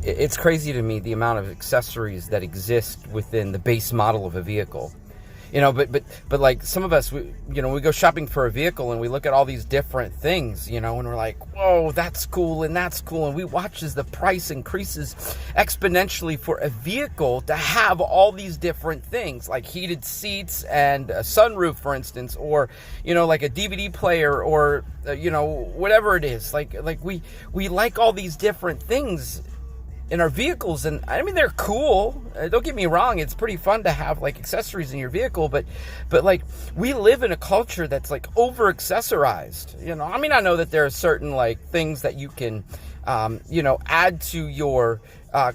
it's crazy to me the amount of accessories that exist within the base model of a vehicle. But like some of us, we go shopping for a vehicle and we look at all these different things, and we're like, whoa, that's cool. And we watch as the price increases exponentially for a vehicle to have all these different things, like heated seats and a sunroof, for instance, or, like a DVD player, or, whatever it is. Like we like all these different things in our vehicles, and I mean, they're cool. Don't get me wrong, it's pretty fun to have like accessories in your vehicle, but like we live in a culture that's like over accessorized. I mean, I know that there are certain like things that you can add to your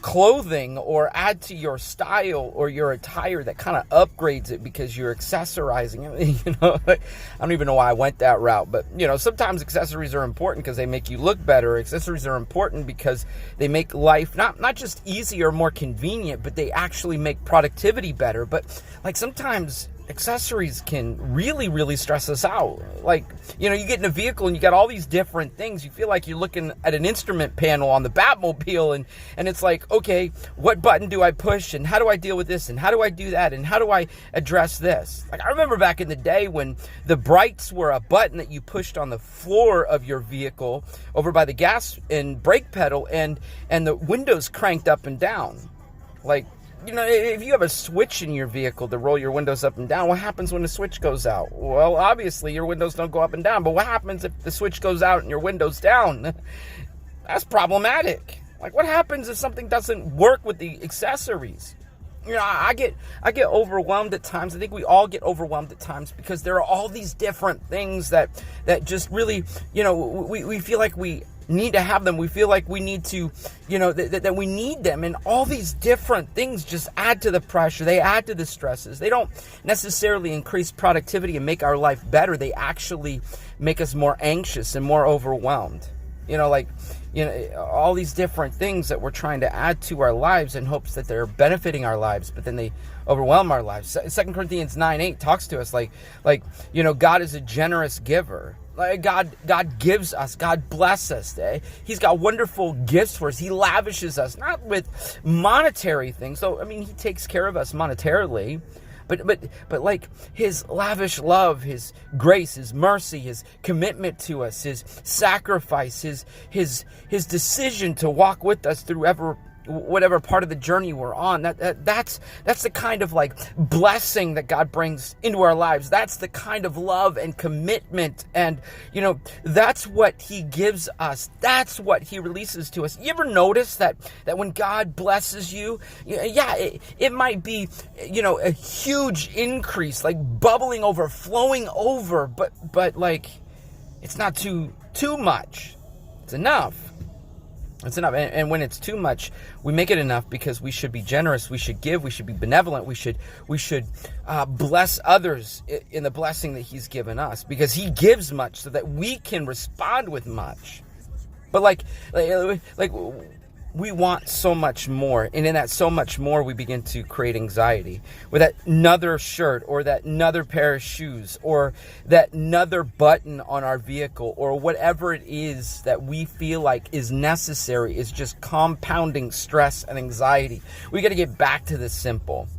clothing or add to your style or your attire that kind of upgrades it because you're accessorizing it. I don't even know why I went that route, but sometimes accessories are important because they make you look better. Accessories are important because they make life not just easier, more convenient, but they actually make productivity better. But like sometimes accessories can really, really stress us out. Like, you get in a vehicle and you got all these different things. You feel like you're looking at an instrument panel on the Batmobile, and it's like, okay, what button do I push, and how do I deal with this, and how do I do that, and how do I address this? Like, I remember back in the day when the brights were a button that you pushed on the floor of your vehicle over by the gas and brake pedal, and the windows cranked up and down. Like, if you have a switch in your vehicle to roll your windows up and down, what happens when the switch goes out? Well, obviously your windows don't go up and down, but what happens if the switch goes out and your window's down? That's problematic. Like, what happens if something doesn't work with the accessories? I get overwhelmed at times. I think we all get overwhelmed at times because there are all these different things that just really, we feel like we need to have them. We feel like we need to, that we need them. And all these different things just add to the pressure. They add to the stresses. They don't necessarily increase productivity and make our life better. They actually make us more anxious and more overwhelmed. All these different things that we're trying to add to our lives in hopes that they're benefiting our lives, but then they overwhelm our lives. 2 Corinthians 9:8 talks to us like God is a generous giver. Like God gives us, God bless us. He's got wonderful gifts for us. He lavishes us, not with monetary things. So, I mean, he takes care of us monetarily, but like his lavish love, his grace, his mercy, his commitment to us, his sacrifice, his decision to walk with us through whatever part of the journey we're on. That's the kind of like blessing that God brings into our lives. That's the kind of love and commitment, and that's what he gives us. That's what he releases to us. You ever notice that when God blesses you, it might be a huge increase, like bubbling over, flowing over, but like it's not too much. It's enough. It's enough. And when it's too much, we make it enough because we should be generous. We should give. We should be benevolent. We should bless others in the blessing that he's given us, because he gives much so that we can respond with much. But like we want so much more. And in that so much more, we begin to create anxiety. With that another shirt, or that another pair of shoes, or that another button on our vehicle, or whatever it is that we feel like is necessary, is just compounding stress and anxiety. We got to get back to the simple.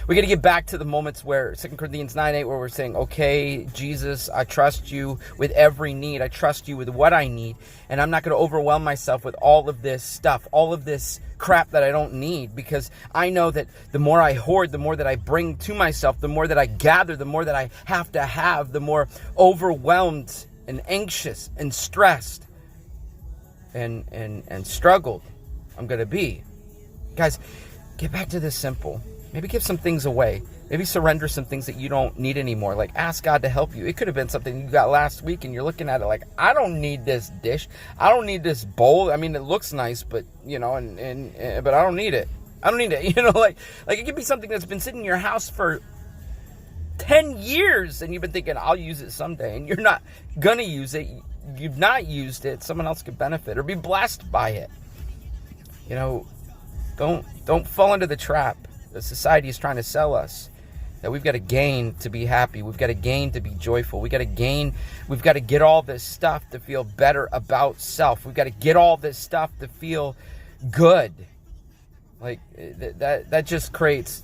We got to get back to the moments where 2 Corinthians 9:8, where we're saying, okay, Jesus, I trust you with every need. I trust you with what I need. And I'm not going to overwhelm myself with all of this stuff, all of this crap that I don't need, because I know that the more I hoard, the more that I bring to myself, the more that I gather, the more that I have to have, the more overwhelmed and anxious and stressed and struggled I'm going to be. Guys, get back to this simple. Maybe give some things away. Maybe surrender some things that you don't need anymore. Like, ask God to help you. It could have been something you got last week and you're looking at it like, I don't need this dish. I don't need this bowl. I mean, it looks nice, but, but I don't need it. I don't need it. Like it could be something that's been sitting in your house for 10 years and you've been thinking, I'll use it someday. And you're not going to use it. You've not used it. Someone else could benefit or be blessed by it. Don't fall into the trap that society is trying to sell us, that we've got to gain to be happy. We've got to gain to be joyful. We've got to get all this stuff to feel better about self. We've got to get all this stuff to feel good. Like that just creates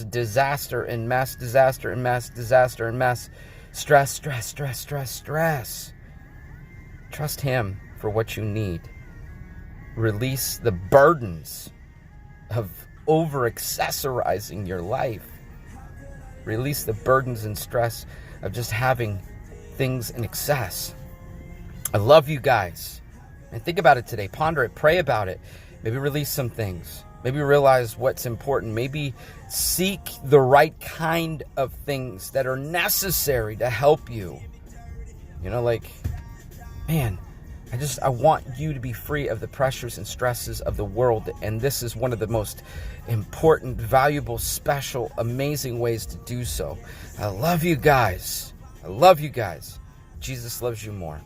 disaster and mass disaster and mass disaster and mass stress. Trust him for what you need. Release the burdens of over accessorizing your life. Release the burdens and stress of just having things in excess. I love you guys. And think about it today. Ponder it. Pray about it. Maybe release some things. Maybe realize what's important. Maybe seek the right kind of things that are necessary to help you. You know, like, man, I want you to be free of the pressures and stresses of the world. And this is one of the most important, valuable, special, amazing ways to do so. I love you guys. I love you guys. Jesus loves you more.